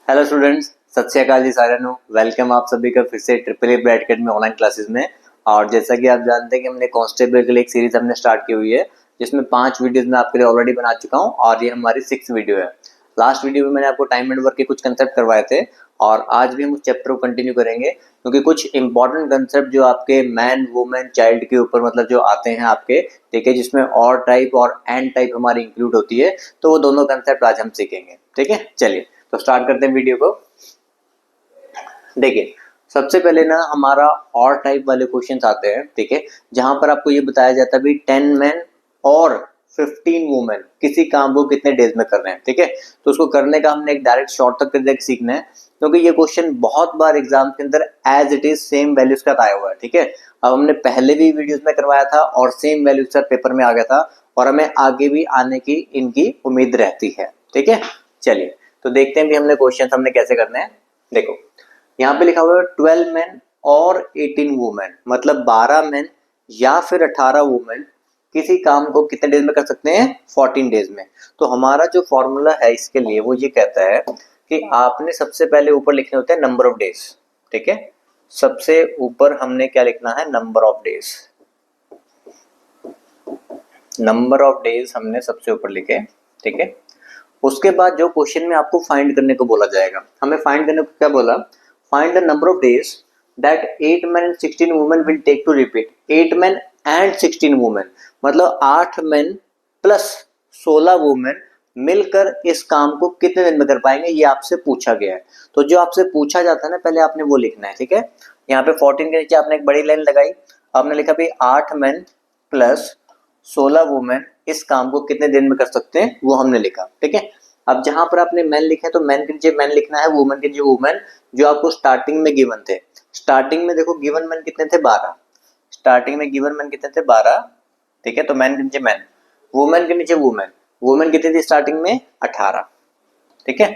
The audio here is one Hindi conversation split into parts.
हेलो स्टूडेंट्स, सत श्री अकाल जी साਰਿਆਂ ਨੂੰ। वेलकम आप सभी का फिर से ट्रिपल ए ब्राइट अकेडमी में ऑनलाइन क्लासेस में। और जैसा कि आप जानते हैं कि हमने कांस्टेबल के लिए एक सीरीज हमने स्टार्ट की हुई है जिसमें 5 वीडियोस मैं आपके लिए ऑलरेडी बना चुका हूं और ये हमारी 6th वीडियो है। लास्ट वीडियो में मैंने आपको टाइम एंड वर्क के कुछ कंसेप्ट करवाए थे और आज भी हम उस चैप्टर को कंटिन्यू करेंगे क्योंकि कुछ इंपॉर्टेंट कंसेप्ट जो आपके मैन वुमेन चाइल्ड के ऊपर मतलब जो आते हैं आपके, ठीक है, जिसमें और टाइप और एंड टाइप हमारी इंक्लूड होती है, तो वो दोनों कंसेप्ट आज हम सीखेंगे। ठीक है, चलिए तो स्टार्ट करते हैं वीडियो को। देखिए, सबसे पहले ना हमारा और टाइप वाले क्वेश्चंस आते हैं, ठीक है, जहां पर आपको ये बताया जाता है भी 10 मैन और 15 वुमेन किसी काम को कितने डेज में कर रहे हैं। ठीक है, तो उसको करने का हमने एक डायरेक्ट शॉर्ट तक करके सीखना है क्योंकि ये क्वेश्चन बहुत बार एग्जाम के अंदर as it is same values का आया हुआ है। ठीक है, अब हमने पहले भी वीडियोस में करवाया था और सेम वैल्यूज का पेपर में आ गया था और हमें आगे भी आने की इनकी उम्मीद रहती है। ठीक है, चलिए तो देखते हैं कि हमने क्वेश्चन हमने कैसे करने हैं। देखो, यहाँ पे लिखा हुआ है 12 मैन और 18 वुमेन, मतलब 12 मैन या फिर 18 वुमेन किसी काम को कितने डेज में कर सकते हैं? 14 डेज में। तो हमारा जो फॉर्मूला है इसके लिए वो ये कहता है कि आपने सबसे पहले ऊपर लिखने होते हैं नंबर ऑफ डेज। ठीक है, सबसे ऊपर हमने क्या लिखना है? Number of days. Number of days हमने सबसे ऊपर लिखे। ठीक है, उसके बाद जो क्वेश्चन में आपको फाइंड करने को बोला जाएगा, हमें फाइंड करने को क्या बोला? Find the number of days that 8 men and 16 women will take to repeat। 8 men and 16 women मतलब 8 men प्लस 16 वुमेन मिलकर इस काम को कितने दिन में कर पाएंगे, ये आपसे पूछा गया है। तो जो आपसे पूछा जाता है ना, पहले आपने वो लिखना है। ठीक है, यहाँ पे 14 के नीचे आपने एक बड़ी लाइन लगाई, आपने लिखा भाई 8 men प्लस 16 वुमेन इस काम को कितने दिन में कर सकते हैं, वो हमने लिखा। ठीक है, अब जहां पर आपने मैन लिखा है तो मैन के नीचे मैन लिखना है, वुमेन के नीचे वुमेन जो आपको स्टार्टिंग में गिवन थे। स्टार्टिंग में देखो गिवन मैन कितने थे? 12। स्टार्टिंग में गिवन मैन कितने थे? 12। ठीक है, तो मैन के नीचे मैन, वुमेन के नीचे वुमेन, वुमेन कितनी थी स्टार्टिंग में? 18। ठीक है,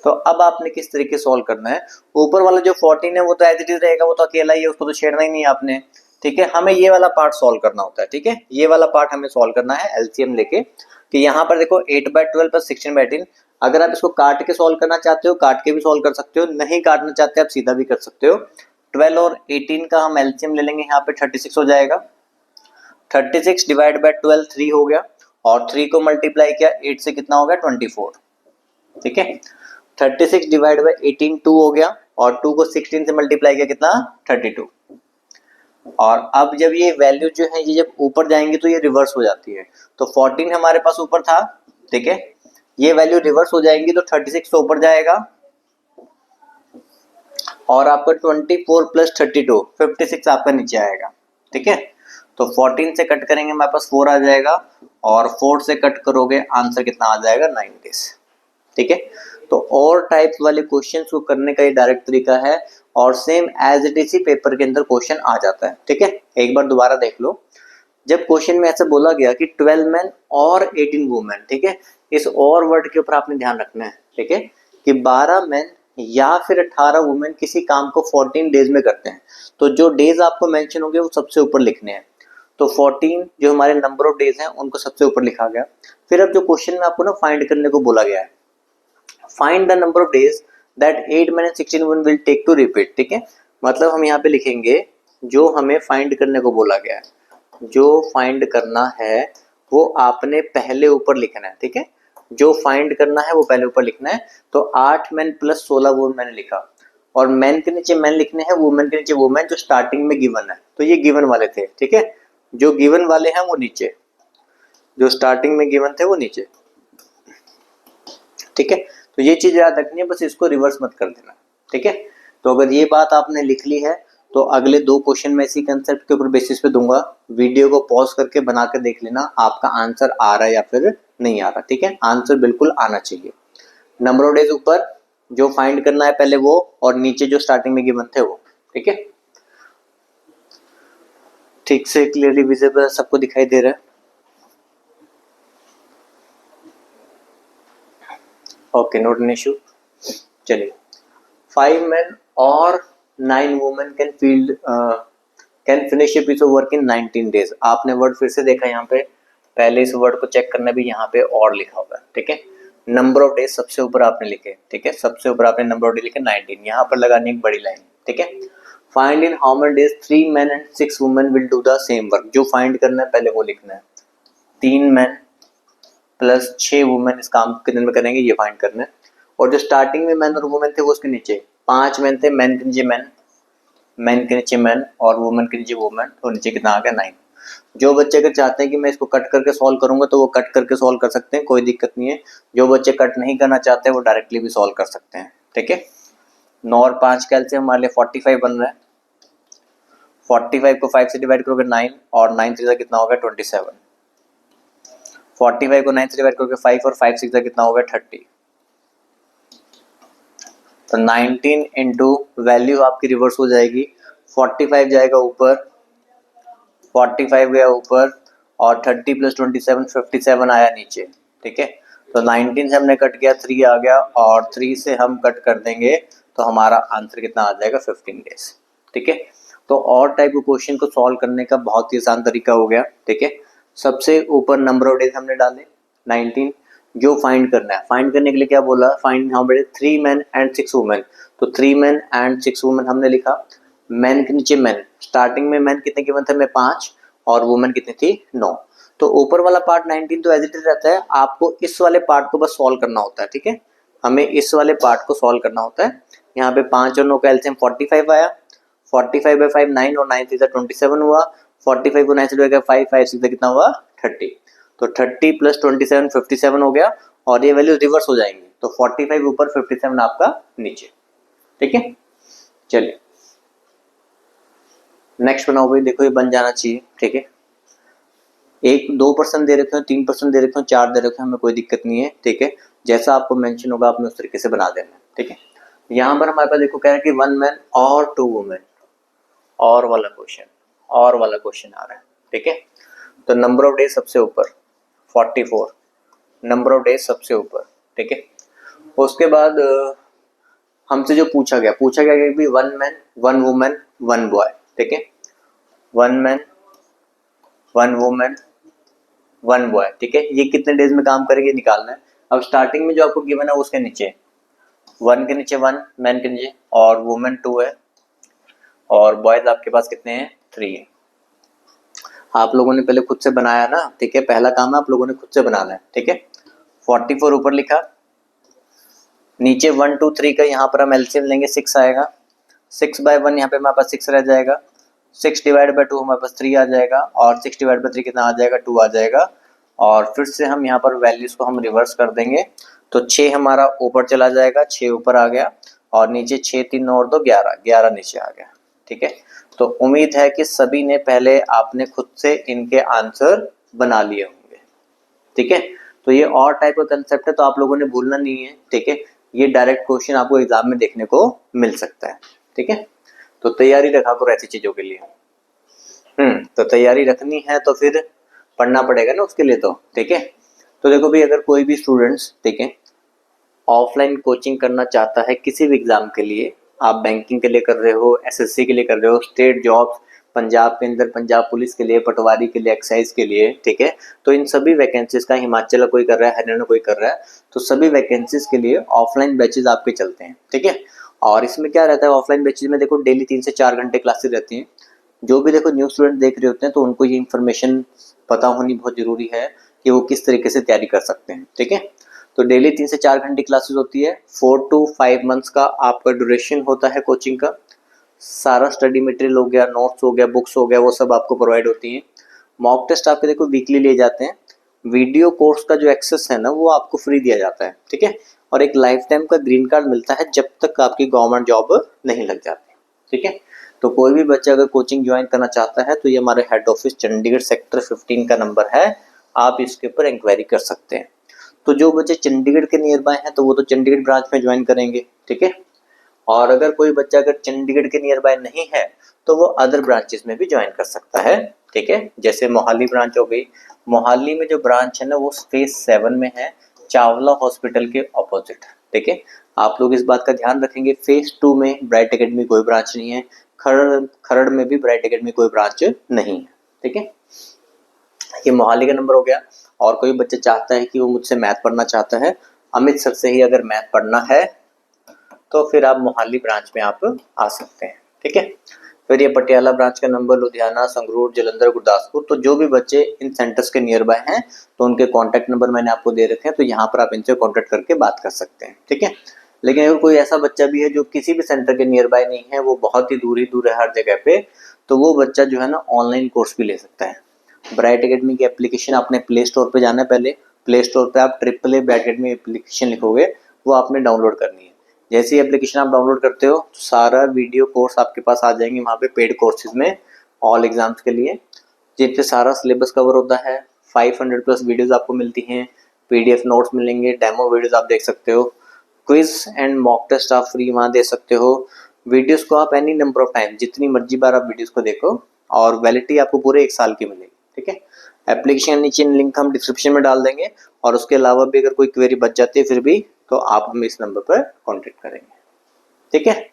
तो अब आपने किस तरीके से सॉल्व करना है? ऊपर वाला जो 14 है वो तो एज इट इज रहेगा, वो तो अकेला ही है, उसको तो छेड़ना ही नहीं है आपने। ठीक है, हमें ये वाला पार्ट सॉल्व करना होता है। ठीक है, ये वाला पार्ट हमें सॉल्व करना है एलसीएम लेके कि यहाँ पर देखो 8/12 प्लस 16/18। अगर आप इसको काट के सॉल्व करना चाहते हो काट के भी सॉल्व कर सकते हो, नहीं काटना चाहते आप सीधा भी कर सकते हो। 12 और 18 का हम एलसीएम ले लेंगे, यहाँ पे 36 हो जाएगा। 36 डिवाइड बाय 12 3 हो गया और 3 को मल्टीप्लाई किया 8 से कितना हो गया? 24। ठीक है, 36 डिवाइड बाय 18 2 हो गया और 2 को 16 से मल्टीप्लाई किया कितना? 32। और अब जब ये वैल्यू जो है ये जब ऊपर जाएंगे तो ये रिवर्स हो जाती है। तो 14 हमारे पास ऊपर था, ठीक है, ये वैल्यू रिवर्स हो जाएंगी तो 36 तो ऊपर जाएगा और आपका 24 प्लस 32 56 आपका नीचे आएगा। ठीक है, तो 14 से कट करेंगे हमारे पास 4 आ जाएगा और 4 से कट करोगे आंसर कितना आ जाएगा? 9 डेज। ठीक है, तो और टाइप वाले क्वेश्चन को करने का ये डायरेक्ट तरीका है और सेम एज इट इज ही पेपर के अंदर क्वेश्चन आ जाता है। ठीक है, एक बार दोबारा देख लो। जब क्वेश्चन में ऐसा बोला गया कि 12 मैन और 18 वुमेन, ठीक है, इस और वर्ड के ऊपर आपने ध्यान रखना है। ठीक है, कि 12 मैन या फिर 18 वुमेन किसी काम को 14 डेज में करते हैं, तो जो डेज आपको मेंशन होंगे वो सबसे ऊपर लिखने हैं। तो 14 जो हमारे नंबर ऑफ डेज हैं उनको सबसे ऊपर लिखा गया। फिर अब जो क्वेश्चन में आपको ना फाइंड करने को बोला गया है, find the number of days that 8 men and 16 women will take to repeat। ठीक है, मतलब हम यहाँ पे लिखेंगे जो हमें फाइंड करने को बोला गया है, जो फाइंड करना है वो आपने पहले ऊपर लिखना है। ठीक है, जो फाइंड करना है वो पहले ऊपर लिखना है। तो 8 मैन प्लस 16 वो मैंने लिखा और मैन के नीचे मैन लिखने हैं, वुमेन के नीचे वुमेन जो स्टार्टिंग में गिवन है, तो ये गिवन वाले थे। ठीक है, जो गिवन वाले हैं वो नीचे, जो स्टार्टिंग में गिवन थे वो नीचे। ठीक है, तो ये चीज याद रखनी है, बस इसको रिवर्स मत कर देना। ठीक है, तो अगर ये बात आपने लिख ली है तो अगले 2 क्वेश्चन में इसी कंसेप्ट के ऊपर बेसिस पे दूंगा। वीडियो को पॉज करके बना कर देख लेना आपका आंसर आ रहा है या फिर नहीं आ रहा। ठीक है, आंसर बिल्कुल आना चाहिए। नंबर ऑफ डेज ऊपर जो फाइंड करना है पहले वो, और नीचे जो स्टार्टिंग में गिवन थे वो। ठीक है, ठीक से क्लियरली विजिबल सबको दिखाई दे रहा है? Okay, not an issue. चलिए, 5 men और 9 women can finish a piece of work in 19 days. आपने वर्ड फिर से देखा यहाँ पे, पहले इस वर्ड को चेक करना भी यहाँ पे और लिखा होगा। ठीक है, नंबर ऑफ डेज सबसे ऊपर आपने लिखे, ठीक है, सबसे ऊपर आपने नंबर ऑफ डे लिखे 19, यहाँ पर लगानी एक बड़ी लाइन, ठीक है। Find in how many days 3 men and 6 women will do the same work, जो फाइंड करना है पहले वो लिखना है। 3 men प्लस 6 वुमेन इस काम कितने में करेंगे ये फाइंड करना है। और जो स्टार्टिंग में मैन और वुमेन थे वो उसके नीचे 5 मैन थे, मैन के नीचे मैन के नीचे मैन और वुमेन के नीचे वुमेन, तो नीचे कितना आ गया 9। जो बच्चे अगर चाहते हैं कि मैं इसको कट करके सॉल्व करूंगा तो वो कट करके सॉल्व कर सकते हैं, कोई दिक्कत नहीं है। जो बच्चे कट नहीं करना चाहते हैं वो डायरेक्टली भी सॉल्व कर सकते हैं, ठीक है। 9 और 5 कैलसियम हमारे लिए 45 बन रहा है। 45 को 5 से डिवाइड करोगे 9 और 9 3 कितना होगा 27। 45 को 9 से डिवाइड करोगे 5 और 5 6 कितना होगा 30। तो 19 इंटू वैल्यू आपकी रिवर्स हो जाएगी, 45 जाएगा ऊपर, 45 गया ऊपर और 30 प्लस 27 57 आया नीचे, ठीक है। तो 19 से हमने कट किया 3 आ गया और 3 से हम कट कर देंगे तो हमारा आंसर कितना आ जाएगा 15 डेज, ठीक है। तो और टाइप के क्वेश्चन को सॉल्व करने का बहुत ही आसान तरीका हो गया, ठीक है। सबसे ऊपर नंबर ऑफ डेज हमने डाले 19, जो फाइंड करना है, फाइंड करने के लिए क्या बोला, find how many 3 men and 6 women, तो 3 men and 6 women हमने लिखा। मैन के नीचे मैन, स्टार्टिंग में मैन कितने गिवन थे में 5 और वुमेन कितनी थी 9। तो ऊपर वाला पार्ट 19 तो एज इट इज रहता है, आपको इस वाले पार्ट को बस सॉल्व करना होता है, ठीक है। हमें इस वाले पार्ट को सॉल्व करना होता है। यहाँ पे 5 और 9 का एलसीएम 45 आया, 45 बाई 5 9 और 9 3 27 हुआ। 45 को 9 से डिवाइड 5 5 6 कितना हुआ 30। तो 30 प्लस 27 57 हो गया और ये वैल्यू रिवर्स हो जाएंगी, तो 45 ऊपर 57 आपका नीचे, ठीक है। चलिए नेक्स्ट बनाओ भाई, देखो ये बन जाना चाहिए, ठीक है। 2% दे रखे हो, 3% दे रखे हो, 4 दे रखे हो, हमें कोई दिक्कत नहीं है, ठीक है। जैसा आपको मेंशन होगा आपने उस तरीके से बना देना, ठीक है। यहाँ पर हमारे पास देखो कह रहा है कि 1 man और 2 women, और वाला क्वेश्चन आ रहा है, ठीक है। तो नंबर ऑफ डेज सबसे ऊपर 44, नंबर ऑफ डेज सबसे ऊपर, ठीक है। उसके बाद हमसे जो पूछा गया कि 1 man 1 woman 1 boy, ठीक है। 1 man 1 woman 1 boy, ठीक है। ये कितने डेज में काम करेंगे निकालना है। अब स्टार्टिंग में जो आपको गिवन है उसके नीचे 1 के नीचे 1 मैन के नीचे और वुमेन 2 है और बॉयज आपके पास कितने हैं 3 है। आप लोगों ने पहले खुद से बनाया ना, ठीक है, पहला काम है आप लोगों ने खुद से बनाना है, ठीक है। 44 ऊपर लिखा, नीचे 1 2 3 का यहाँ पर हम एलसीएम लेंगे 6 आएगा, 6 बाय 1 यहाँ पे हमारे पास 6 रह जाएगा, 6 डिवाइड बाय 2 हमारे पास 3 आ जाएगा और 6 डिवाइड बाय 3 कितना आ जाएगा 2 आ जाएगा। और फिर से हम यहाँ पर वैल्यूज को हम रिवर्स कर देंगे तो 6 हमारा ऊपर चला जाएगा, 6 ऊपर आ गया और नीचे 6 3 और 2 11 11 नीचे आ गया, ठीक है। तो उम्मीद है कि सभी ने पहले आपने खुद से इनके आंसर बना लिए होंगे, ठीक है। तो ये और टाइप का कंसेप्ट है तो आप लोगों ने भूलना नहीं है, ठीक है। ये डायरेक्ट क्वेश्चन आपको एग्जाम में देखने को मिल सकता है, ठीक है। तो तैयारी रखा करो ऐसी चीजों के लिए। तो तैयारी रखनी है तो फिर पढ़ना पड़ेगा ना उसके लिए, तो ठीक है। तो देखो भाई, अगर कोई भी स्टूडेंट्स, ठीक है, ऑफलाइन कोचिंग करना चाहता है किसी भी एग्जाम के लिए, आप बैंकिंग के लिए कर रहे हो, एसएससी के लिए कर रहे हो, स्टेट जॉब्स पंजाब के अंदर पंजाब पुलिस के लिए, पटवारी के लिए, एक्साइज के लिए, ठीक है। तो इन सभी वैकेंसीज का हिमाचल कोई कर रहा है, हरियाणा कोई कर रहा है, तो सभी वैकेंसीज के लिए ऑफलाइन बैचेज आपके चलते हैं, ठीक है। और इसमें क्या रहता है ऑफलाइन बैचेज में, देखो डेली 3 से 4 घंटे क्लासेस रहती हैं। जो भी देखो न्यू स्टूडेंट देख रहे होते हैं तो उनको ये इन्फॉर्मेशन पता होनी बहुत जरूरी है कि वो किस तरीके से तैयारी कर सकते हैं, ठीक है। तो डेली 3 से 4 घंटे क्लासेस होती है, 4 to 5 मंथ्स का आपका ड्यूरेशन होता है कोचिंग का। सारा स्टडी मटेरियल हो गया, नोट्स हो गया, बुक्स हो गया, वो सब आपको प्रोवाइड होती हैं। मॉक टेस्ट आपके देखो वीकली लिए जाते हैं। वीडियो कोर्स का जो एक्सेस है ना वो आपको फ्री दिया जाता है, ठीक है। और एक लाइफ टाइम का ग्रीन कार्ड मिलता है जब तक आपकी गवर्नमेंट जॉब नहीं लग जाती, ठीक है। तो कोई भी बच्चा अगर कोचिंग ज्वाइन करना चाहता है तो ये हमारे हेड ऑफिस चंडीगढ़ सेक्टर 15 का नंबर है, आप इसके ऊपर इंक्वायरी कर सकते हैं। तो जो बच्चे चंडीगढ़ के नियर बाय हैं तो वो तो चंडीगढ़ ब्रांच में ज्वाइन करेंगे, ठीक है। और अगर कोई बच्चा अगर चंडीगढ़ के नियर बाय नहीं है तो वो अदर ब्रांचेस में भी ज्वाइन कर सकता है, ठीक है। जैसे मोहाली ब्रांच हो गई, मोहाली में जो ब्रांच है ना वो फेज 7 में है, चावला हॉस्पिटल के ऑपोजिट, ठीक है। आप लोग इस बात का ध्यान रखेंगे। फेज 2 में ब्राइट एकेडमी कोई ब्रांच नहीं है, खरड़ में भी ब्राइट एकेडमी कोई ब्रांच नहीं है, ठीक है। ये मोहाली का नंबर हो गया। और कोई बच्चा चाहता है कि वो मुझसे मैथ पढ़ना चाहता है अमित सर से ही अगर मैथ पढ़ना है तो फिर आप मोहाली ब्रांच में आप आ सकते हैं, ठीक है। फिर ये पटियाला ब्रांच का नंबर, लुधियाना, संगरूर, जलंधर, गुरदासपुर, तो जो भी बच्चे इन सेंटर्स के नियर बाय हैं तो उनके कॉन्टैक्ट नंबर मैंने आपको दे रखे हैं, तो यहाँ पर आप इनसे कॉन्टैक्ट करके बात कर सकते हैं, ठीक है। लेकिन अगर कोई ऐसा बच्चा भी है जो किसी भी सेंटर के नियर बाय नहीं है, वो बहुत ही दूर है हर जगह पे, तो वो बच्चा जो है ना ऑनलाइन कोर्स भी ले सकता है। ब्राइट एकेडमी की एप्लीकेशन आपने प्ले स्टोर पे जाना है, पहले प्ले स्टोर पे आप AAA ब्राइट एकेडमी एप्लीकेशन लिखोगे, वो आपने डाउनलोड करनी है। जैसे ही एप्लीकेशन आप डाउनलोड करते हो तो सारा वीडियो कोर्स आपके पास आ जाएंगे वहाँ पे पेड कोर्सेज में, ऑल एग्जाम्स के लिए, जिससे सारा सिलेबस कवर होता है। 500 प्लस वीडियोस आपको मिलती हैं, PDF नोट्स मिलेंगे, डेमो वीडियोस आप देख सकते हो, क्विज एंड मॉक टेस्ट आप फ्री वहाँ दे सकते हो। वीडियोस को आप एनी नंबर ऑफ टाइम, जितनी मर्जी बार आप वीडियोस को देखो, और वैलिडिटी आपको पूरे 1 साल की मिलेगी, ठीक है। एप्लीकेशन नीचे लिंक हम डिस्क्रिप्शन में डाल देंगे, और उसके अलावा भी अगर कोई क्वेरी बच जाती है फिर भी, तो आप हमें इस नंबर पर कॉन्टेक्ट करेंगे, ठीक है।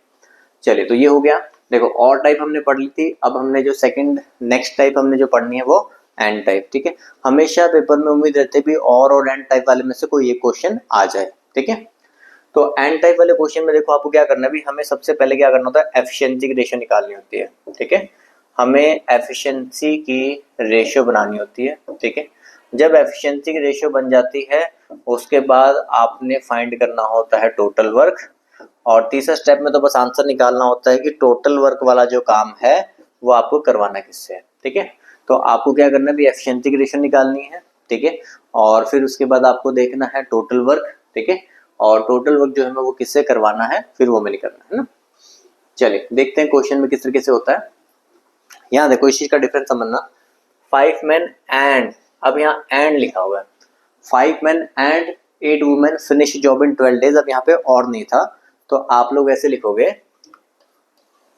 चलिए, तो ये हो गया। देखो और टाइप हमने पढ़ ली थी, अब हमने जो सेकंड नेक्स्ट टाइप हमने जो पढ़नी है वो एंड टाइप, ठीक है। हमेशा पेपर में उम्मीद रहती है भी और एंड टाइप वाले में से कोई एक क्वेश्चन आ जाए, ठीक है। तो एंड टाइप वाले क्वेश्चन में देखो आपको क्या करना है, भी हमें सबसे पहले क्या करना होता है, एफिशिएंसी की रेशियो निकालनी होती है, ठीक है। हमें एफिशिएंसी की रेशियो बनानी होती है, ठीक है। जब एफिशिएंसी की रेशियो बन जाती है उसके बाद आपने फाइंड करना होता है टोटल वर्क, और तीसरा स्टेप में तो बस आंसर निकालना होता है कि टोटल वर्क वाला जो काम है वो आपको करवाना किससे है, ठीक है। तो आपको क्या करना है, भी एफिशिएंसी की रेशियो निकालनी है, ठीक है, और फिर उसके बाद आपको देखना है टोटल वर्क, ठीक है, और टोटल वर्क जो है वो किससे करवाना है फिर वो हमें करना है ना। चलिए देखते हैं क्वेश्चन में किस तरीके से होता है। यहाँ देखो इस चीज का डिफरेंस समझना, 5 men एंड, अब यहाँ एंड लिखा हुआ है, 5 men and 8 women finish job in 12 days, अब यहाँ पे और नहीं था, तो आप लोग ऐसे लिखोगे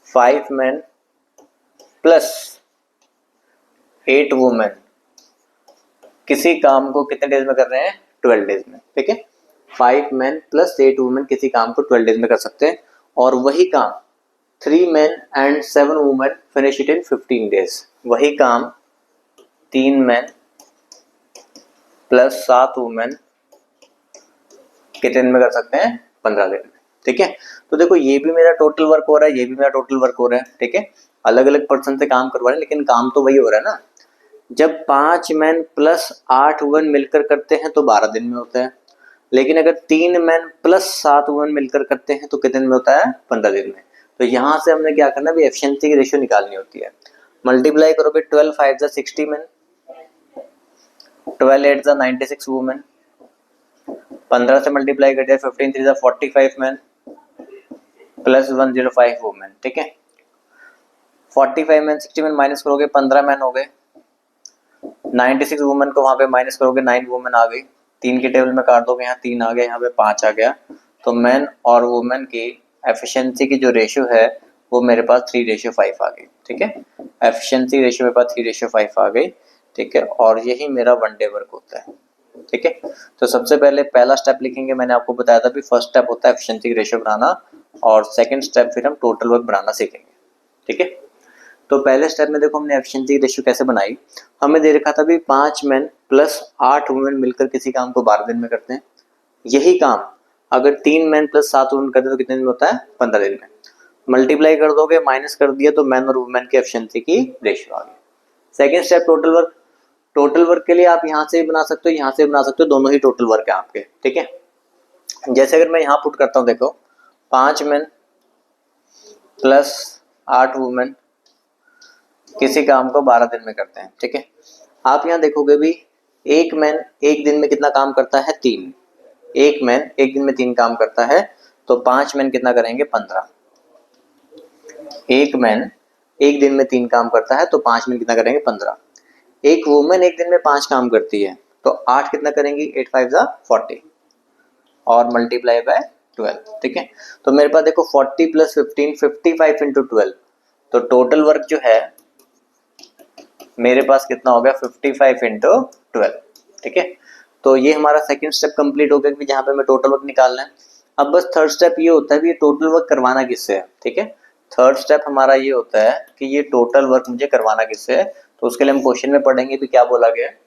5 men प्लस 8 women किसी काम को कितने डेज में कर रहे हैं, 12 डेज में, ठीक है। 5 men प्लस 8 women किसी काम को 12 डेज में कर सकते हैं, और वही काम 3 men and 7 women finish it in 15 days, वही काम 3 men प्लस 7 वुमेन कितने दिन में कर सकते हैं, 15 दिन में, ठीक है। तो देखो ये भी मेरा टोटल वर्क हो रहा है, ये भी मेरा टोटल वर्क हो रहा है, ठीक है। अलग अलग पर्सन से काम करवा रहे हैं लेकिन काम तो वही हो रहा है ना। जब 5 मैन प्लस 8 वुमेन मिलकर करते हैं तो 12 दिन में होता है, लेकिन अगर 3 मैन प्लस 7 वुमेन मिलकर करते हैं तो कितने दिन में होता है, 15 दिन में। तो यहाँ से हमने क्या करना है, एफिशिएंसी की रेशियो निकालनी होती है। मल्टीप्लाई करोगे 12 5 60 मैन, 12 8 96 वुमेन, 15 से मल्टीप्लाई कर दिया 15 3 45 मैन प्लस 105 वुमेन, ठीक है। 45 मैन 60 मैन माइनस करोगे 15 मैन हो गए, 96 वुमेन को वहां पे माइनस करोगे 9 वुमेन आ गई, 3 के टेबल में काट दोगे, यहाँ 3 आ गया, यहाँ पे 5 आ गया, तो मैन और वुमेन की एफिशिएंसी की जो रेशियो है वो मेरे पास 3:5 आ गई, ठीक है। एफिशिएंसी रेशियो मेरे पास 3:5 आ गई, ठीक है, और यही मेरा 1 डे वर्क होता है, ठीक है। तो सबसे पहले पहला स्टेप लिखेंगे, मैंने आपको बताया था भी फर्स्ट स्टेप होता है एफिशिएंसी की रेशियो बनाना, और सेकंड स्टेप फिर हम टोटल वर्क बनाना सीखेंगे, ठीक है। तो पहले स्टेप में देखो हमने एफिशिएंसी की रेशियो कैसे बनाई, हमें दे रखा था भी 5 मैन प्लस 8 वुमेन मिलकर किसी काम को 12 दिन में करते हैं, यही काम अगर 3 मैन प्लस 7 वुमेन करते हैं तो कितने दिन में होता है, 15 दिन में। मल्टीप्लाई कर दोगे, माइनस कर दिया, तो मैन और वुमेन की एफिशिएंसी की रेशियो आ गई। Second step total work, total work के लिए आप यहाँ से भी बना सकते हो, यहाँ से भी बना सकते हो, दोनों ही टोटल वर्क है आपके, ठीक है। जैसे अगर मैं यहाँ पुट करता हूँ, देखो 5 मैन प्लस 8 वुमेन किसी काम को 12 दिन में करते हैं, ठीक है। आप यहाँ देखोगे भी एक मैन एक दिन में कितना काम करता है, 3, एक मैन एक दिन में 3 काम करता है, तो 5 मैन कितना करेंगे, 15। एक मैन एक दिन में 3 काम करता है तो 5 मैन कितना करेंगे, 15। एक वुमेन एक दिन में 5 काम करती है तो 8 कितना करेंगी, 8 5 40, और मल्टीप्लाई बाय 12, ठीक है। तो मेरे पास देखो 40 प्लस 15 55 इंटू 12, तो टोटल वर्क जो है मेरे पास कितना हो गया, 55 इंटू 12, ठीक है। तो ये हमारा सेकंड स्टेप कंप्लीट हो गया कि जहाँ पे हमें टोटल वर्क निकालना है। अब बस थर्ड स्टेप ये होता है कि ये टोटल वर्क करवाना किससे है, ठीक है। थर्ड स्टेप हमारा ये होता है कि ये टोटल वर्क मुझे करवाना किससे है, तो उसके लिए हम क्वेश्चन में पढ़ेंगे भी क्या बोला गया है।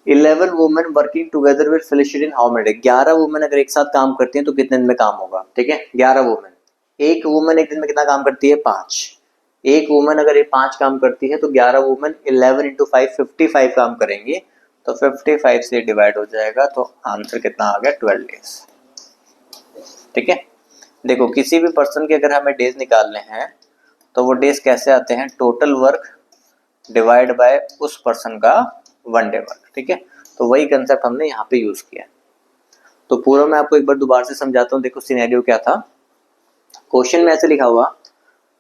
11 women working together will finish in how many day. 11 women अगर एक साथ काम करती हैं तो कितने दिन में काम होगा, ठीक है। 11 वुमेन, एक वुमेन एक दिन में कितना काम करती है, 5। एक वुमेन अगर ये 5 काम करती है तो 11 वुमेन 11 इंटू 5 55 काम करेंगी, तो 55 से डिवाइड हो जाएगा, तो आंसर कितना आ गया, 12 डेज, ठीक है। देखो किसी भी पर्सन के अगर हमें डेज निकालने हैं तो वो डेज कैसे आते हैं, टोटल वर्क डिवाइड बाय उस पर्सन का वन डे वर्क, ठीक है। तो वही कंसेप्ट हमने यहाँ पे यूज किया। तो पूरा मैं आपको एक बार दोबारा से समझाता हूँ। देखो सिनेरियो क्या था, क्वेश्चन में ऐसे लिखा हुआ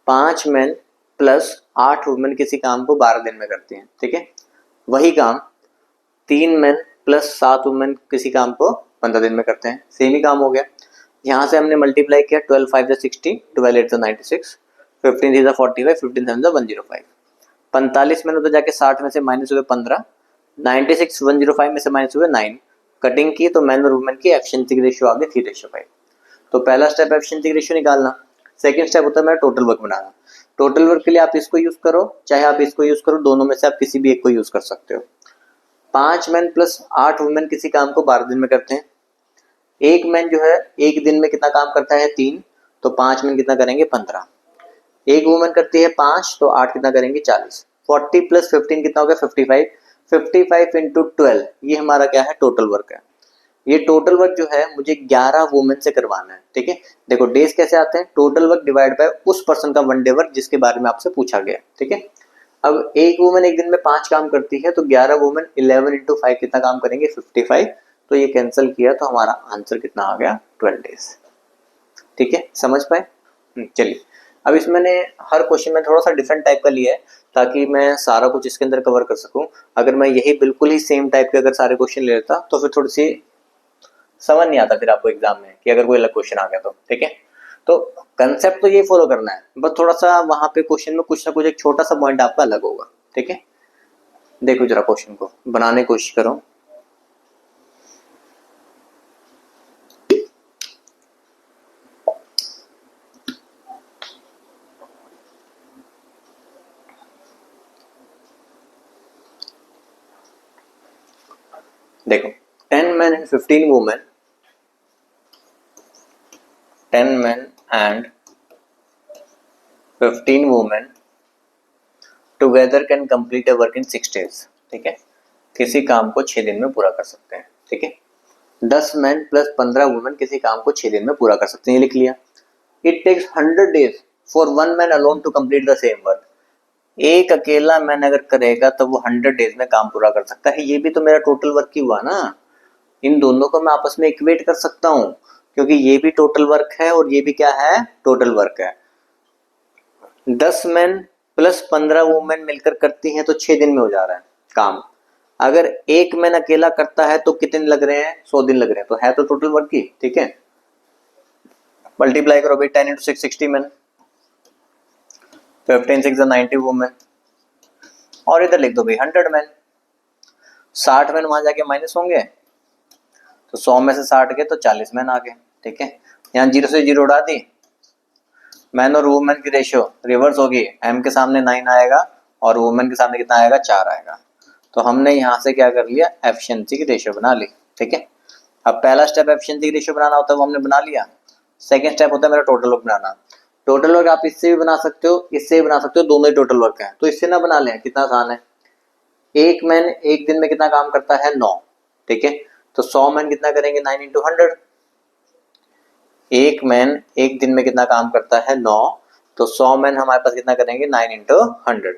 5 मैन प्लस 8 वुमेन किसी काम को 12 दिन में करती हैं, ठीक है। वही काम 3 मैन प्लस 7 वुमेन किसी काम को 15 दिन में करते हैं, सेम ही काम हो गया। यहाँ से हमने मल्टीप्लाई किया, 12 5 60, 12 8 96, 15 3 45, 15 7 105। 45 में उधर जाके 60 में से माइनस हुए 15, 96 105 में से माइनस हुए 9। कटिंग की तो मैन और वुमेन की एफिशिएंसी की रेशियो आ गई 3:5। तो पहला स्टेप एफिशिएंसी की रेशियो निकालना। सेकंड स्टेप होता है मेरा टोटल वर्क बनाना। टोटल वर्क के लिए आप इसको यूज करो चाहे आप इसको यूज करो, दोनों में से आप किसी भी एक को यूज कर सकते हो। 5 मैन प्लस 8 वुमेन किसी काम को 12 दिन में करते हैं। एक मैन जो है एक दिन में कितना काम करता है, 3, तो 5 मैन कितना करेंगे, 15। एक वुमेन करती है 5, तो 8 कितना करेंगे, 40। 40 प्लस 15 कितना हो गया, 55। 55 इंटू 12 ये हमारा क्या है, टोटल वर्क है। ये टोटल वर्क जो है मुझे 11 वुमेन से करवाना है, ठीक है। देखो डेज कैसे आते हैं, टोटल वर्क डिवाइड बाय उस पर्सन का वन डे वर्क जिसके बारे में आपसे पूछा गया, ठीक है। अब एक वुमेन एक दिन में 5 काम करती है, तो 11 वुमेन 11 इंटू 5 कितना काम करेंगे, 55। तो ये कैंसिल किया तो हमारा आंसर कितना आ गया, 12 डेज, ठीक है। समझ पाए? चलिए अब इसमें मैंने हर क्वेश्चन में थोड़ा सा डिफरेंट टाइप का लिया है ताकि मैं सारा कुछ इसके अंदर कवर कर सकूं। अगर मैं यही बिल्कुल ही सेम टाइप के अगर सारे क्वेश्चन ले लेता तो फिर थोड़ी सी समझ नहीं आता फिर आपको एग्जाम में कि अगर कोई अलग क्वेश्चन आ गया तो, ठीक है। तो कंसेप्ट तो ये फॉलो करना है, बस थोड़ा सा वहां पे क्वेश्चन में कुछ ना कुछ एक छोटा सा पॉइंट आपका अलग होगा, ठीक है। देखो जरा क्वेश्चन को बनाने की कोशिश करो। देखो 10 men and 15 women, 10 men and 15 women together can complete a work in 6 days, ठीक है। किसी काम को 6 दिन में पूरा कर सकते हैं, ठीक है। 10 मैन प्लस 15 वुमेन किसी काम को 6 दिन में पूरा कर सकते हैं, ये लिख लिया। It takes 100 days for one man alone to complete the same work. एक अकेला मैन अगर करेगा तो वो 100 डेज में काम पूरा कर सकता है। ये भी तो मेरा टोटल वर्क ही हुआ ना, इन दोनों को मैं आपस में इक्वेट कर सकता हूँ क्योंकि ये भी टोटल वर्क है और ये भी क्या है, टोटल वर्क है। 10 मैन प्लस 15 वुमेन मिलकर करती हैं तो 6 दिन में हो जा रहा है काम। अगर एक मैन अकेला करता है तो कितने लग रहे हैं, 100 दिन लग रहे हैं, तो है तो टोटल वर्क ही, ठीक है। मल्टीप्लाई करो भाई, 10 इंटू 6 60 मैन, 15 6 90 वुमेन, और इधर लिख दो भाई 100 मैन। 60 मैन वहां जाके माइनस होंगे तो 100 में से 60 गए तो 40 मैन आ गए, ठीक है। यहाँ 0 से 0 उड़ा दी, मैन और वुमेन की रेशियो रिवर्स होगी, एम के सामने 9 आएगा और वुमेन के सामने कितना आएगा, 4 आएगा। तो हमने यहाँ से क्या कर लिया, एफिशिएंसी की रेशियो बना ली, ठीक है। अब पहला स्टेप एफिशिएंसी की रेशियो बनाना होता है वो हमने बना लिया। सेकंड स्टेप होता है मेरा टोटल वर्क बनाना। टोटल वर्क आप इससे भी बना सकते हो, इससे भी बना सकते हो, दोनों ही टोटल वर्क है, तो इससे ना बना लें, कितना आसान है। एक मैन एक दिन में कितना काम करता है, 9, ठीक है। तो 100 मैन कितना करेंगे, 9 इंटू 100। एक मैन एक दिन में कितना काम करता है, 9, तो 100 मैन हमारे पास कितना करेंगे, 9 इंटू 100।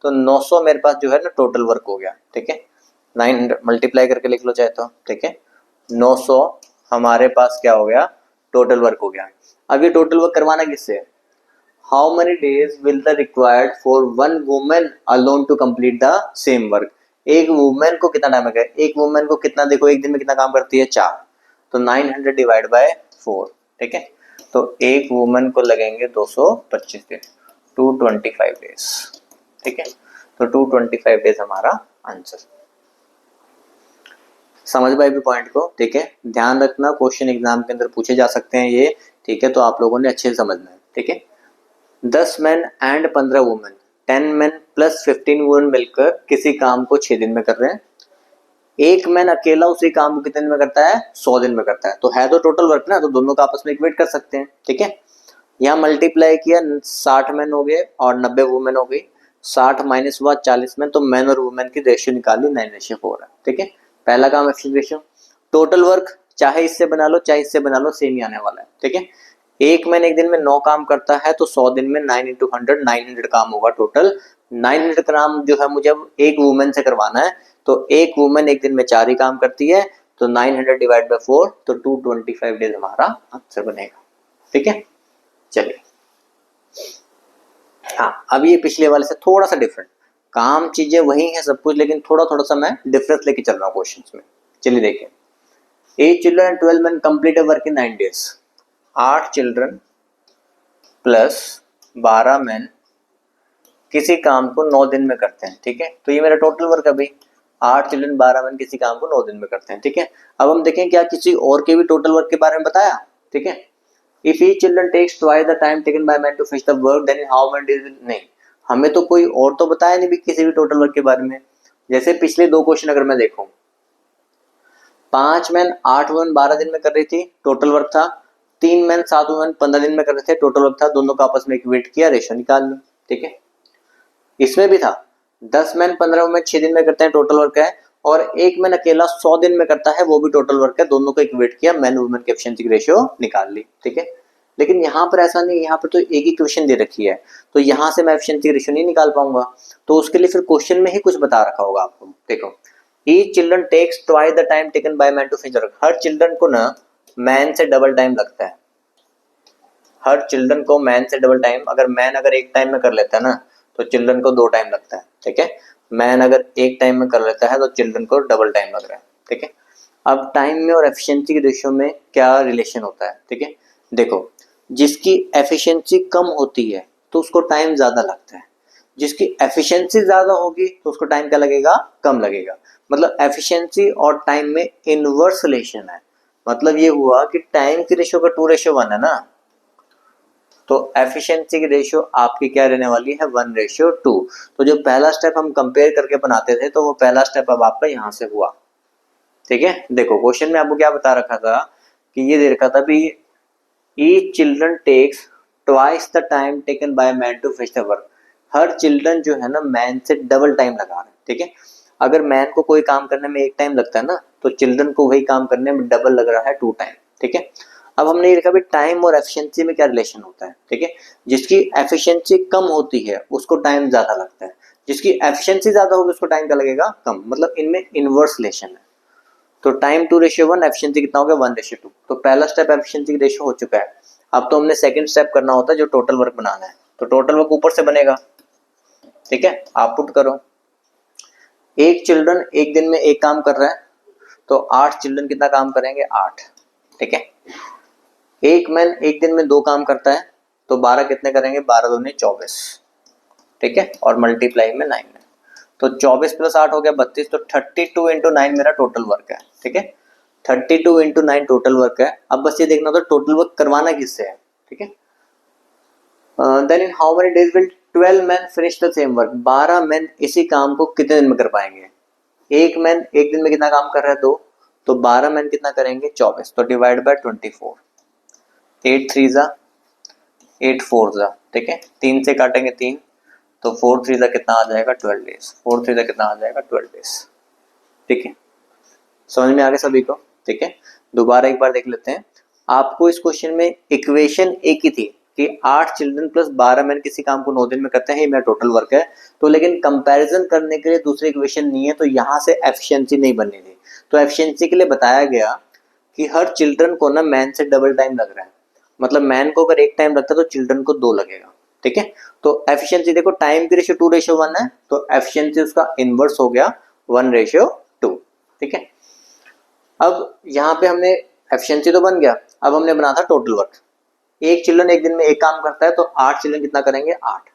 तो 900 मेरे पास जो है ना टोटल वर्क हो गया, ठीक है। 900 मल्टीप्लाई करके लिख लो चाहे तो, ठीक है। 900 हमारे पास क्या हो गया, टोटल वर्क हो गया। अब ये टोटल वर्क करवाना किससे है, how many days will the required for one women alone to complete the same work. एक वुमेन को कितना टाइम लगेगा, एक वुमेन को कितना, देखो एक दिन में कितना काम करती है, 4, तो 900 डिवाइड बाय 4, ठीक है। तो एक वुमेन को लगेंगे 225 दिन, 225 डेज, ठीक है। तो 225 डेज हमारा आंसर। समझ पाए भी पॉइंट को, ठीक है। ध्यान रखना क्वेश्चन एग्जाम के अंदर पूछे जा सकते हैं ये, ठीक है। तो आप लोगों ने अच्छे से समझना है, ठीक है। 10 man and 15 women, 10 man plus 15 women मिलकर किसी काम को 6 दिन में कर रहे हैं। एक मैन अकेला उसी काम को कितने दिन में करता है, 100 दिन में करता है। तो है तो टोटल वर्क ना, तो दोनों का आपस में इक्वेट कर सकते हैं, ठीक है। यहाँ मल्टीप्लाई किया, 60 मैन हो गए और 90 वुमेन हो गई, 60 माइनस हुआ 40 मैन, तो मैन और वुमेन की रेशियो निकाली 9:4 है, ठीक है। पहला काम एफिशिएंसी रेशियो। टोटल वर्क चाहे इससे बना लो चाहे इससे बना लो, सेम ही आने वाला है, ठीक है। एक मैन एक दिन में 9 काम करता है, तो 100 दिन में 9 इंटू 100 900 काम होगा टोटल। 900 काम जो है मुझे अब एक वुमेन से करवाना है, तो एक वुमेन एक दिन में 4 ही काम करती है, तो 900 डिवाइड बाय 4, तो 225 डेज हमारा आंसर बनेगा, ठीक है। चलिए, हाँ अब ये पिछले वाले से थोड़ा सा डिफरेंट, काम चीजें वही है सब कुछ, लेकिन थोड़ा थोड़ा सा मैं डिफरेंस लेके चल रहा हूँ क्वेश्चंस में। चलिए देखिए, 8 children and 12 man complete work in 9 days. 8 children plus 12 man किसी काम को 9 दिन में करते हैं, ठीक है। तो ये मेरा टोटल वर्क अभी 8 चिल्ड्रन 12 मैन किसी काम को 9 दिन में करते हैं, ठीक है। अब हम देखें क्या किसी और के भी टोटल वर्क के बारे में बताया, ठीक है। If each children takes twice the time taken by man to finish the work, then in how many days will, नहीं हमें तो कोई और तो बताया नहीं भी किसी भी टोटल वर्क के बारे में। जैसे पिछले दो क्वेश्चन अगर मैं देखूं, 5 मैन 8 वुमेन 12 दिन में कर रही थी, टोटल वर्क था। 3 मैन 7 वुमेन 15 दिन में कर रहे थे, टोटल वर्क था। दोनों का आपस में इक्वेट किया, रेशियो निकाल ली, ठीक है। इसमें भी था 10 मैन 15 वुमेन 6 दिन में करते हैं, टोटल वर्क है। और एक मैन अकेला 100 दिन में करता है, वो भी टोटल वर्क है। दोनों को इक्वेट किया, मैन वुमेन की एफिशिएंसी की रेशियो निकाल ली, ठीक है। लेकिन यहाँ पर ऐसा नहीं, यहाँ पर तो एक ही क्वेश्चन दे रखी है, तो यहाँ से मैं एफिशिएंसी रेशियो नहीं निकाल पाऊंगा। तो उसके लिए फिर क्वेश्चन में ही कुछ बता रखा होगा आपको। देखो, each children takes twice the time taken by man to finish work. हर चिल्ड्रन को ना मैन से डबल टाइम लगता है, हर चिल्ड्रन को मैन से डबल टाइम। अगर मैन अगर एक टाइम में कर लेता है ना, तो चिल्ड्रन को 2 टाइम लगता है, ठीक है। मैन अगर एक टाइम में कर लेता है तो चिल्ड्रन को डबल टाइम लग रहा है, ठीक है। अब टाइम में और एफिशिएंसी के रेशियो में क्या रिलेशन होता है, ठीक है। देखो, जिसकी एफिशिएंसी कम होती है तो उसको टाइम ज्यादा लगता है, जिसकी एफिशिएंसी ज्यादा होगी तो उसको टाइम क्या लगेगा, कम लगेगा। मतलब एफिशिएंसी और टाइम में इनवर्स रिलेशन है। मतलब ये हुआ कि टाइम की रेशियो का 2:1 है ना, तो एफिशिएंसी की रेशियो आपकी क्या रहने वाली है, 1:2। तो जो पहला स्टेप हम कंपेयर करके बनाते थे, तो वो पहला स्टेप अब आपका यहां से हुआ, ठीक है। देखो क्वेश्चन में आपको क्या बता रखा था कि ये दे रखा था भी each children takes twice the time taken by man to finish the work. हर चिल्ड्रन जो है ना मैन से डबल टाइम लगा रहे हैं, ठीक है। अगर मैन को कोई काम करने में 1 टाइम लगता है ना, तो चिल्ड्रन को वही काम करने में डबल लग रहा है, 2 टाइम, ठीक है। अब हमने ये देखा भी टाइम और एफिशिएंसी में क्या रिलेशन होता है, ठीक है। जिसकी एफिशिएंसी कम होती है उसको टाइम ज्यादा लगता है, जिसकी एफिशिएंसी ज्यादा होगी उसको टाइम क्या लगेगा, कम। मतलब इनमें इनवर्स रिलेशन है। तो टाइम 2:1, एफिशिएंसी कितना हो गया, 1:2। तो पहला स्टेप एफिशिएंसी की रेशियो हो चुका है। अब तो हमने सेकंड स्टेप करना होता है जो टोटल वर्क बनाना है। तो टोटल वर्क ऊपर से बनेगा, ठीक है। आप पुट करो, एक चिल्ड्रन एक दिन में एक काम कर रहा है, तो 8 चिल्ड्रन कितना काम करेंगे, 8, ठीक है। एक मैन एक दिन में 2 काम करता है, तो 12 कितने करेंगे, 12 दूनी 24, ठीक है। और मल्टीप्लाई में 9 है, तो 24 प्लस 8 हो गया 32। तो 32 इंटू 9 मेरा टोटल वर्क है, ठीक है। 32 इंटू 9 टोटल वर्क है। अब बस ये देखना होता है टोटल वर्क करवाना किससे है, ठीक है। Then in how many days will 12 man finish the same work. 12 man इसी काम को कितने दिन में कर पाएंगे। एक मैन एक दिन में कितना काम कर रहा है, 2, तो 12 मैन कितना करेंगे, 24। तो डिवाइड बाय 24, 8 3 जा 8 4 जा, ठीक है। 3 से काटेंगे 3, तो 4 3 जा कितना आ जाएगा, 12 डेज। 4 3 जा कितना आ जाएगा, 12 डेज, ठीक है। समझ में आ गया सभी को, ठीक है। दोबारा एक बार देख लेते हैं। आपको इस क्वेश्चन में इक्वेशन एक ही थी कि 8 चिल्ड्रन प्लस 12 मैन किसी काम को 9 दिन में करते हैं, ये मेरा टोटल वर्क है। तो लेकिन कंपैरिजन करने के लिए दूसरी इक्वेशन नहीं है, तो यहाँ से एफिशिएंसी नहीं बननी थी। तो एफिशिएंसी के लिए बताया गया कि हर चिल्ड्रन को ना मैन से डबल टाइम लग रहा है। मतलब मैन को अगर 1 टाइम लगता है तो चिल्ड्रन को 2 लगेगा, ठीक है। तो एफिशिएंसी देखो, टाइम की रेशियो 2:1 है, तो एफिशिएंसी उसका इनवर्स हो गया 1:2, ठीक है। अब यहाँ पे हमने एफिशिएंसी तो बन गया, अब हमने बना था टोटल वर्क। एक चिल्ड्रन एक दिन में एक काम करता है, तो 8 चिल्ड्रन कितना करेंगे, 8।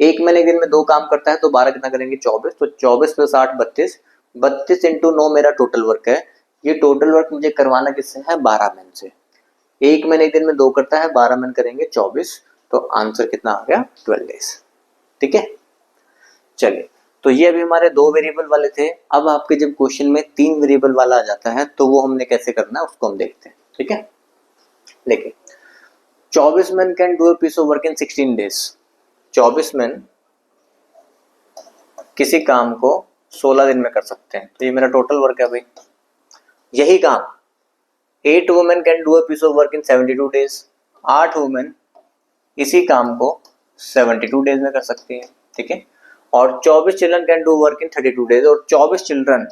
एक मैन एक दिन में 2 काम करता है, तो 12 कितना करेंगे, 24। तो 24 प्लस 8 32, 32 इंटू 9 मेरा टोटल वर्क है। ये टोटल वर्क मुझे करवाना किससे है, 12 मैन से। एक मैन एक दिन में 2 करता है, 12 मैन करेंगे 24। तो आंसर कितना आ गया, 12 डेज, ठीक है। चलिए तो ये अभी हमारे 2 वेरिएबल वाले थे। अब आपके जब क्वेश्चन में 3 वेरिएबल वाला आ जाता है तो वो हमने कैसे करना है उसको हम देखते हैं, ठीक है। देखिए 24 men can do a piece of work in 16 days। 24 men किसी काम को 16 दिन में कर सकते हैं, तो ये मेरा टोटल वर्क है भाई। यही काम 8 women can do a piece of work in 72 days। 8 women इसी काम को 72 डेज में कर सकती है, ठीक है। और 24 children can do work in 32 days, और 24 चिल्ड्रन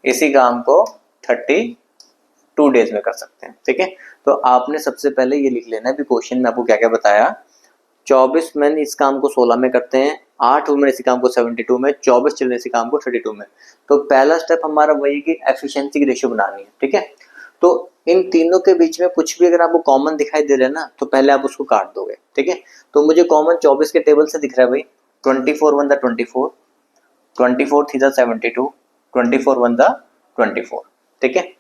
इसी काम को 32 डेज में कर सकते हैं, ठीक है। तो आपने सबसे पहले ये लिख लेना है, भी क्वेश्चन में आपको क्या क्या बताया। 24 मैन इस काम को 16 में करते हैं, 8 वुमेन इसी काम को 72 में, 24 चिल्ड्रन इसी काम को 32 में। तो पहला स्टेप हमारा वही कि एफिशिएंसी की रेशियो बनानी है, ठीक है। तो इन तीनों के बीच में कुछ भी अगर आपको कॉमन दिखाई दे रहा है ना, तो पहले आप उसको काट दोगे, ठीक है। तो मुझे कॉमन 24 के टेबल से दिख रहा है भाई, 24 one the 24, 24 three the 72, 24 one the 24, ठीक है।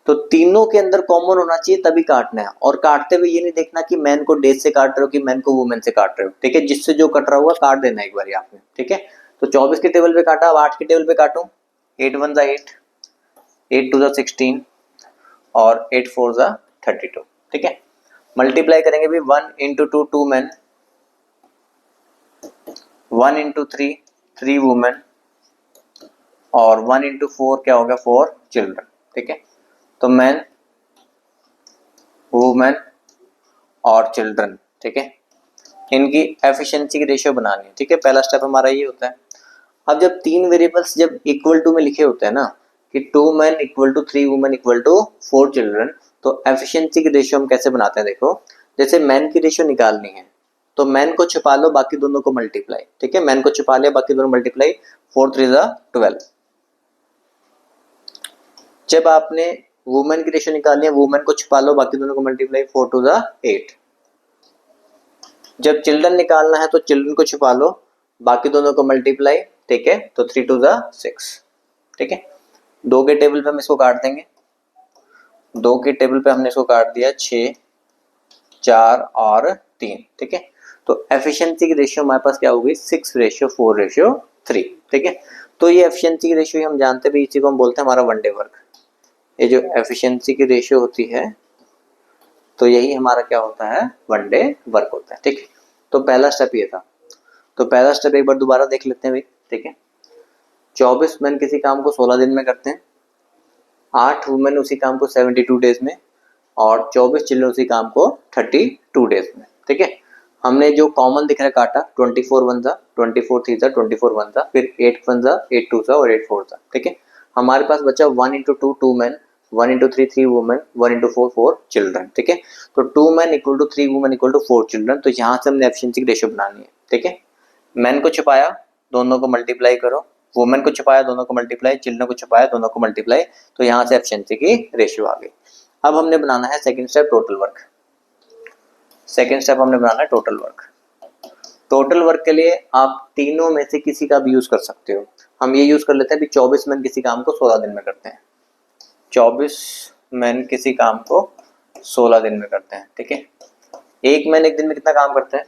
तो तीनों के अंदर कॉमन होना चाहिए तभी काटना है, और काटते हुए ये नहीं देखना कि मैन को डेज से काट रहे हो कि मैन को वुमेन से काट रहे हो, ठीक है। जिससे जो कट रहा होगा काट देना एक बार आपने, ठीक है। तो 24 के टेबल पे काटा, अब 8 के टेबल पे काटूं, 8 वन द 8, 8 टू द 16 और 8 फोर द 32, ठीक है। मल्टीप्लाई करेंगे भी 1 इंटू 2 2 मैन, 1 इंटू 3 3 वुमेन, और 1 इंटू 4 क्या हो गया 4 चिल्ड्रन, ठीक है। तो मैन वुमेन और चिल्ड्रन, ठीक है, इनकी एफिशिएंसी की रेशियो बनानी है, ठीक है। पहला स्टेप हमारा ये होता है। अब जब 3 वेरिएबल्स जब इक्वल टू में लिखे होते हैं ना, कि 2 man equal to 3 women equal to 4 children, तो एफिशिएंसी की रेशियो हम कैसे बनाते हैं, देखो जैसे मैन की रेशियो निकालनी है तो मैन को छुपा लो, बाकी दोनों को मल्टीप्लाई, ठीक है। मैन को छुपा लिया, बाकी दोनों मल्टीप्लाई, 4 3 ज़ा 12। जब आपने वुमेन की रेशियो निकालनी है, वुमेन को छुपा लो, बाकी दोनों को मल्टीप्लाई, 4 2 ज़ा 8। जब चिल्ड्रन निकालना है तो चिल्ड्रन को छुपा लो, बाकी दोनों को मल्टीप्लाई, ठीक है। तो 3 2 ज़ा 6, ठीक है। 2 के टेबल पे हम इसको काट देंगे, 2 के टेबल पे हमने इसको काट दिया, 6 4 और 3, ठीक है। तो एफिशिएंसी की रेशियो हमारे पास क्या होगी, 6:4:3, ठीक है। तो ये एफिशिएंसी की रेशियो हम जानते भी, इसी को हम बोलते हैं हमारा वन डे वर्क। ये जो एफिशिएंसी की रेशियो होती है तो यही हमारा क्या होता है, वन डे वर्क होता है, ठीक है। तो पहला स्टेप ये था। तो पहला स्टेप एक बार दोबारा देख लेते हैं भाई, ठीक है। 24 मैन किसी काम को 16 दिन में करते हैं, 8 वुमेन उसी काम को 72 डेज में, और 24 चिल्ड्रन उसी काम को 32 डेज में, ठीक है। हमने जो कॉमन दिख रहा है काटा, 24 वन ज़ा, 24 थ्री ज़ा, 24 वन ज़ा, फिर 8 वन ज़ा, 8 टू ज़ा और 8 फोर ज़ा, ठीक है। हमारे पास बचा 1 into 2 2 man, 1 into 3 3 women, 1 into 4 4 children, ठीक है। तो 2 man equal to 3 women equal to 4 children. तो यहाँ से हमने एफिशिएंसी की रेशियो बनानी है, ठीक है। मैन को छुपाया, दोनों को मल्टीप्लाई करो, वुमेन को छुपाया, दोनों को मल्टीप्लाई, चिल्ड्रन को छुपाया, दोनों को मल्टीप्लाई, तो यहाँ से एफिशिएंसी की रेशियो आ गई। अब हमने बनाना है second step, total work. Second step हमने बनाना है टोटल वर्क। टोटल वर्क के लिए आप तीनों में से किसी का भी यूज कर सकते हो। हम ये यूज कर लेते हैं, 24 मैन किसी काम को 16 दिन में करते हैं, 24 मैन किसी काम को 16 दिन में करते हैं, ठीक है। एक मैन एक दिन में कितना काम करता है,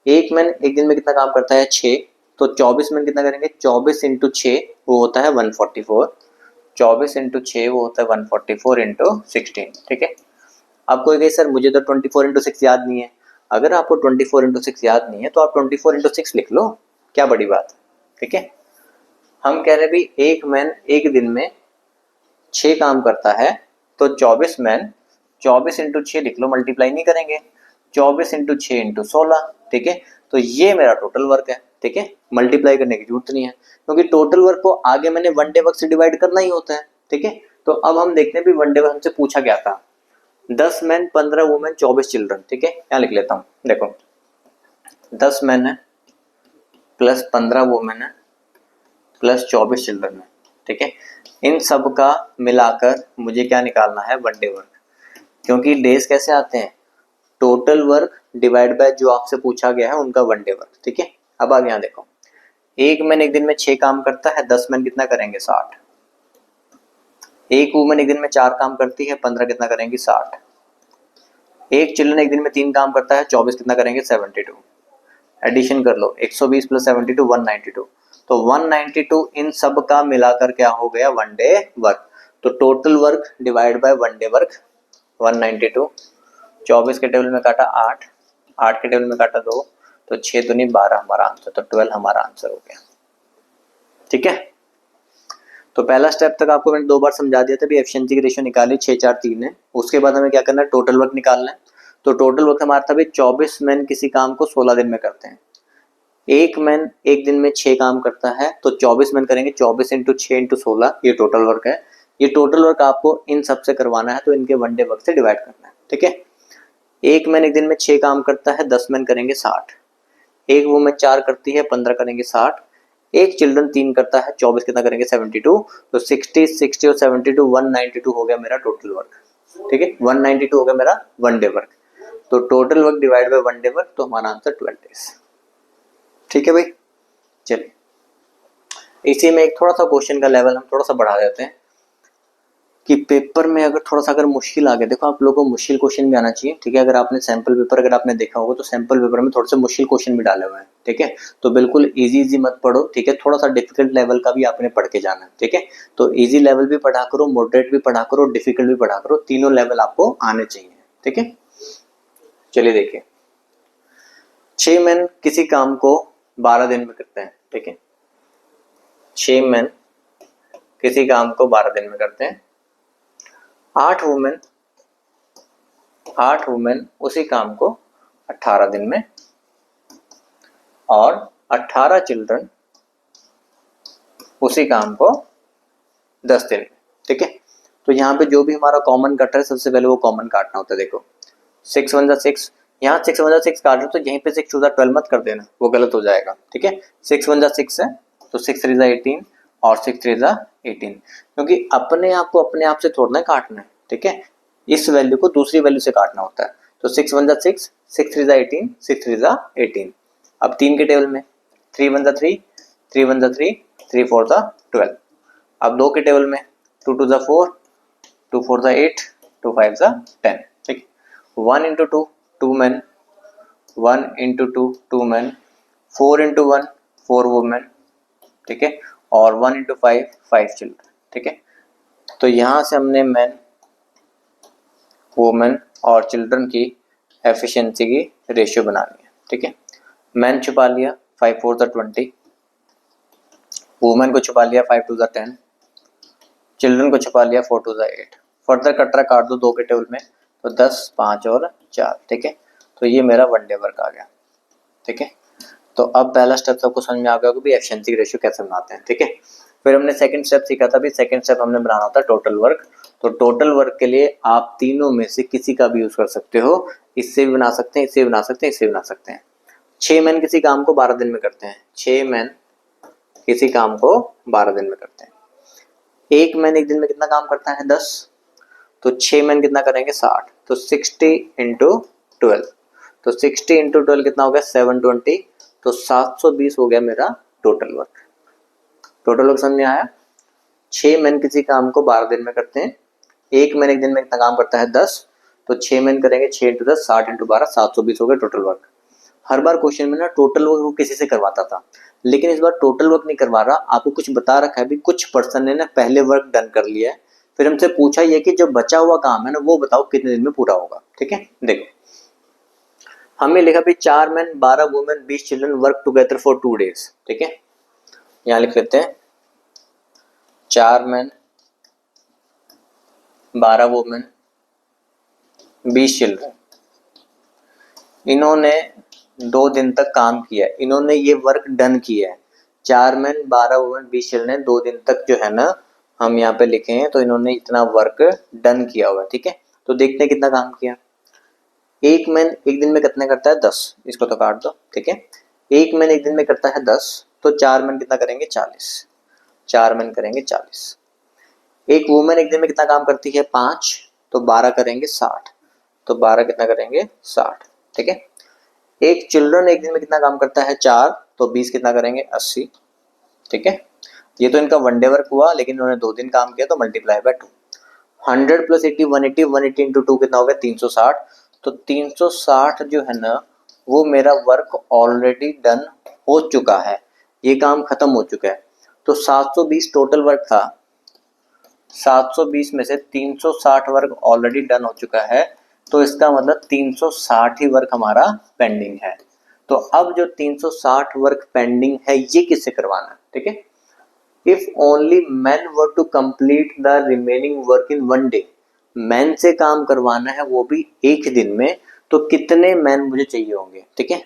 एक मैन एक दिन में कितना काम करता है, 6। तो 24 मैन कितना करेंगे, 24 इंटू 6 वो होता है 144, 24 इंटू 6 वो होता है 144 इंटू 16, ठीक है। आप कोई कहे सर मुझे तो 24 इंटू 6 याद नहीं है। अगर आपको 24 इंटू 6 याद नहीं है तो आप 24 इंटू 6 लिख लो, क्या बड़ी बात, ठीक है। हम कह रहे भी एक मैन एक दिन में 6 काम करता है, तो 24 मैन 24 इंटू 6 लिख लो, मल्टीप्लाई नहीं करेंगे, 24 इंटू 6 इंटू 16, ठीक है। तो ये मेरा टोटल वर्क है, ठीक है। मल्टीप्लाई करने की जरूरत नहीं है, क्योंकि टोटल वर्क को आगे मैंने वन डे वर्क से डिवाइड करना ही होता है, ठीक है। तो अब हम देखते हैं भी वन डे वर्क हमसे पूछा क्या था, 10 मैन 15 वुमेन 24 चिल्ड्रन, ठीक है। यहाँ लिख लेता हूँ, देखो 10 मैन है प्लस 15 वुमेन है प्लस 24 चिल्ड्रन है, ठीक है। इन सब का मिलाकर मुझे क्या निकालना है, वन डे वर्क। क्योंकि डेज कैसे आते हैं, टोटल वर्क डिवाइड बाय जो आपसे पूछा गया है उनका वन डे वर्क, ठीक है। अब आप यहाँ देखो, एक मैन एक दिन में 6 काम करता है, 10 मैन कितना करेंगे 60। एक वुमेन एक दिन में 4 काम करती है, 15 कितना करेंगी 60। एक चिल्ड्रन एक दिन में 3 काम करता है, 24 कितना करेंगे 72। एडिशन कर लो, 120 प्लस 72 192, तो 192 इन सब का मिलाकर क्या हो गया, वन डे वर्क। तो total work divide by one day work 192। 24 के टेबल में काटा 8, 8 के टेबल में काटा 2, तो 6 दूनी 12 हमारा आंसर, तो 12 हमारा आंसर हो गया। ठीक है, तो पहला स्टेप तक आपको मैंने 2 बार समझा दिया था भी एफिशिएंसी की रेशियो निकाली 6 4 3 है। उसके बाद हमें क्या करना है, टोटल वर्क निकालना है। तो टोटल वर्क हमारा था भाई 24 मैन किसी काम को 16 दिन में करते हैं, एक मैन एक दिन में 6 काम करता है, तो 24 मैन करेंगे 24 इंटू 6 इंटू 16, ये टोटल वर्क है। ये टोटल वर्क आपको इन सब से करवाना है, तो इनके वन डे वर्क से डिवाइड करना है। ठीक है, एक मैन एक दिन में 6 काम करता है, 10 मैन करेंगे 60, एक वुमेन 4 करती है 15 करेंगे 60, एक चिल्ड्रन 3 करता है 24 कितना करेंगे 72, तो 60 60 और 72 192 हो गया मेरा टोटल वर्क। ठीक है, 192 हो गया मेरा वन डे वर्क। तो total work divide by one day work, तो हमारा आंसर 12 डेज। ठीक है भाई, चलिए इसी में एक थोड़ा सा क्वेश्चन का लेवल हम थोड़ा सा बढ़ा देते हैं कि पेपर में अगर थोड़ा सा अगर मुश्किल आ गया, देखो आप लोगों को मुश्किल क्वेश्चन भी आना चाहिए। ठीक है, अगर आपने सैंपल पेपर अगर आपने देखा होगा तो सैंपल पेपर में थोड़े से मुश्किल क्वेश्चन भी डाले हुए हैं। ठीक है, तो बिल्कुल इजी मत पढ़ो। ठीक है, थोड़ा सा डिफिकल्ट लेवल का भी आपने पढ़ के जाना है। ठीक है, तो इजी लेवल भी पढ़ा करो, मॉडरेट भी पढ़ा करो, डिफिकल्ट भी पढ़ा करो, तीनों लेवल आपको आने चाहिए। ठीक है, चलिए देखिए, 6 मैन किसी काम को 12 दिन में करते हैं। ठीक है, 6 मैन किसी काम को 12 दिन में करते हैं, 8 वुमेन उसी काम को 18 दिन में, और 18 चिल्ड्रन उसी काम को 10 दिन में। ठीक है, तो यहाँ पे जो भी हमारा कॉमन कटर है सबसे पहले वो कॉमन काटना होता है। देखो 6 1 जा 6, यहाँ 6 1 जा 6 काट रहे तो यहीं पे 6 2 जा 12 मत कर देना, वो गलत हो जाएगा। ठीक है, 6 1 जा 6 है, तो 6 3 जा 18 और 6 3 जा 18, क्योंकि अपने आप को अपने आप से थोड़ा काटना है। ठीक है, इस वैल्यू को दूसरी वैल्यू से काटना होता है। तो 6 1 जा 6, 6 3 जा 18, 6 3 जा 18। अब 3 के टेबल में 3 1 जा 3, 3 1 जा 3, 3 4 जा 12। अब 2 के टेबल में 2 2 जा 4, 2 4 जा 8, 2 5 जा 10। ठीक है, 1 into 2 2 man, 1 into 2 2 man, 4 into 1 4 women. ठीक है, और 1 इंटू 5 5 चिल्ड्रन। ठीक है, तो यहाँ से हमने मैन वुमेन और चिल्ड्रन की एफिशिएंसी की रेशियो बना ली है। ठीक है, मैन छुपा लिया 5 4 जा 20, वुमेन को छुपा लिया 5 2 जा 10, चिल्ड्रन को छुपा लिया 4 2 जा 8। फर्दर कटरा काट दो 2 के टेबल में, तो 10 5 और 4। ठीक है, तो ये मेरा वन डे वर्क आ गया। ठीक है, तो अब पहला स्टेप सबको समझ में आ गया कि एफिशिएंसी की रेशियो कैसे बनाते हैं। ठीक है, फिर हमने सेकंड स्टेप सीखा था, भी सेकंड स्टेप हमने बनाना होता है टोटल वर्क। तो टोटल वर्क के लिए आप तीनों में से किसी का भी यूज कर सकते हो, इससे भी बना सकते हैं, इससे भी बना सकते हैं, इससे भी बना सकते हैं। 6 मैन किसी काम को 12 दिन में करते हैं, 6 मैन किसी काम को 12 दिन में करते हैं। एक मैन एक दिन में कितना काम करता है 10, तो 6 मैन कितना करेंगे 60, तो 60 इंटू 12, तो 60 इंटू 12 कितना हो गया 720, तो 720 हो गया मेरा टोटल वर्क। टोटल वर्क समझ में आया। 6 मैन किसी काम को 12 दिन में करते हैं, एक मैन एक दिन में कितना काम करता है 10, तो 6 मैन करेंगे 6 इंटू 10 60 इंटू 12 720 हो गया टोटल वर्क। हर बार क्वेश्चन में ना टोटल वर्क वो किसी से करवाता था, लेकिन इस बार टोटल वर्क नहीं करवा रहा, आपको कुछ बता रखा है भी कुछ पर्सन ने ना पहले वर्क डन कर लिया है, फिर हमसे पूछा ये कि जो बचा हुआ काम है ना वो बताओ कितने दिन में पूरा होगा। ठीक है, देखो हमें लिखा भी 4 man 12 women 20 children work together for 2 days. ठीक है, यहाँ लिख लेते हैं 4 मैन 12 वुमेन 20 चिल्ड्रन, इन्होंने 2 दिन तक काम किया है, इन्होंने ये वर्क डन किया है। 4 मैन 12 वुमेन 20 चिल्ड्रन 2 दिन तक जो है ना हम यहाँ पे लिखे हैं, तो इन्होंने इतना वर्क डन किया हुआ है। ठीक है, तो देखते हैं कितना काम किया। एक मैन एक दिन में कितने करता है 10, इसको तो काट दो। ठीक है, एक मैन एक दिन में करता है 10, तो 4 मैन कितना करेंगे 40, 4 मैन करेंगे 40। एक वुमेन एक दिन में कितना काम करती है 5, तो 12 करेंगे 60, तो 12 कितना करेंगे 60। ठीक है, एक चिल्ड्रन एक दिन में कितना काम करता है 4, तो 20 कितना करेंगे 80। ठीक है, ये तो इनका वन डे वर्क हुआ, लेकिन इन्होंने 2 दिन काम किया, तो मल्टीप्लाई बाय 2। 100 प्लस 80 180, 180 इंटू 2 कितना हो गया 360, तो 360 जो है ना वो मेरा वर्क ऑलरेडी डन हो चुका है, ये काम खत्म हो चुका है। तो 720 टोटल वर्क था, 720 में से 360 वर्क ऑलरेडी डन हो चुका है, तो इसका मतलब 360 ही वर्क हमारा पेंडिंग है। तो अब जो 360 वर्क पेंडिंग है ये किससे करवाना है, ठीक है। If only man were to complete the remaining work in one day, man से काम करवाना है वो भी एक दिन में, तो कितने मैन मुझे चाहिए होंगे, ठीक है।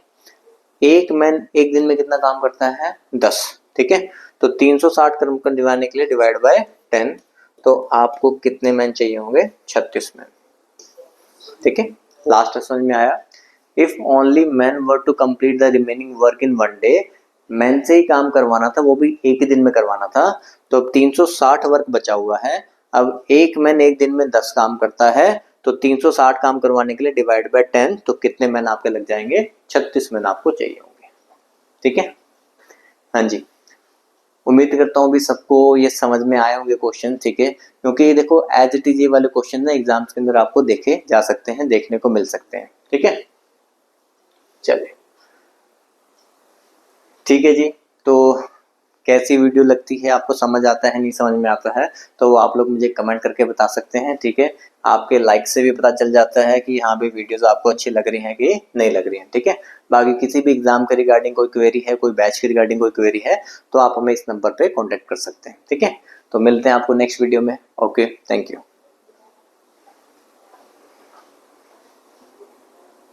एक मैन एक दिन में कितना काम करता है, 10, ठीक है। तो 360 करवाने के लिए डिवाइड बाय 10, तो आपको कितने मैन चाहिए होंगे, 36 मैन, ठीक है। लास्ट समझ में आया। If only man were to complete the remaining work in one day, man से ही काम करवाना था वो भी एक ही दिन में करवाना था, तो 360 वर्क बचा हुआ है। अब एक मैन एक दिन में 10 काम करता है, तो 360 काम करवाने के लिए डिवाइड बाय 10, तो कितने मैन आपके लग जाएंगे, 36 मैन आपको चाहिए होंगे, ठीक है। हाँ जी, उम्मीद करता हूँ भी सबको ये समझ में आए होंगे क्वेश्चन, ठीक है। क्योंकि देखो एज इट इज ये वाले क्वेश्चन ना एग्जाम्स के अंदर आपको देखे जा सकते हैं, देखने को मिल सकते हैं, ठीक है। चलिए ठीक है जी, तो कैसी वीडियो लगती है, आपको समझ आता है नहीं समझ में आता है, तो वो आप लोग मुझे कमेंट करके बता सकते हैं, ठीक है। आपके लाइक से भी पता चल जाता है कि हाँ भी वीडियोस आपको अच्छी लग रही हैं कि नहीं लग रही हैं, ठीक है। बाकी किसी भी एग्जाम के रिगार्डिंग कोई क्वेरी है, कोई बैच के रिगार्डिंग कोई क्वेरी है, तो आप हमें इस नंबर पे कॉन्टेक्ट कर सकते हैं, ठीक है। तो मिलते हैं आपको नेक्स्ट वीडियो में। Okay, thank you.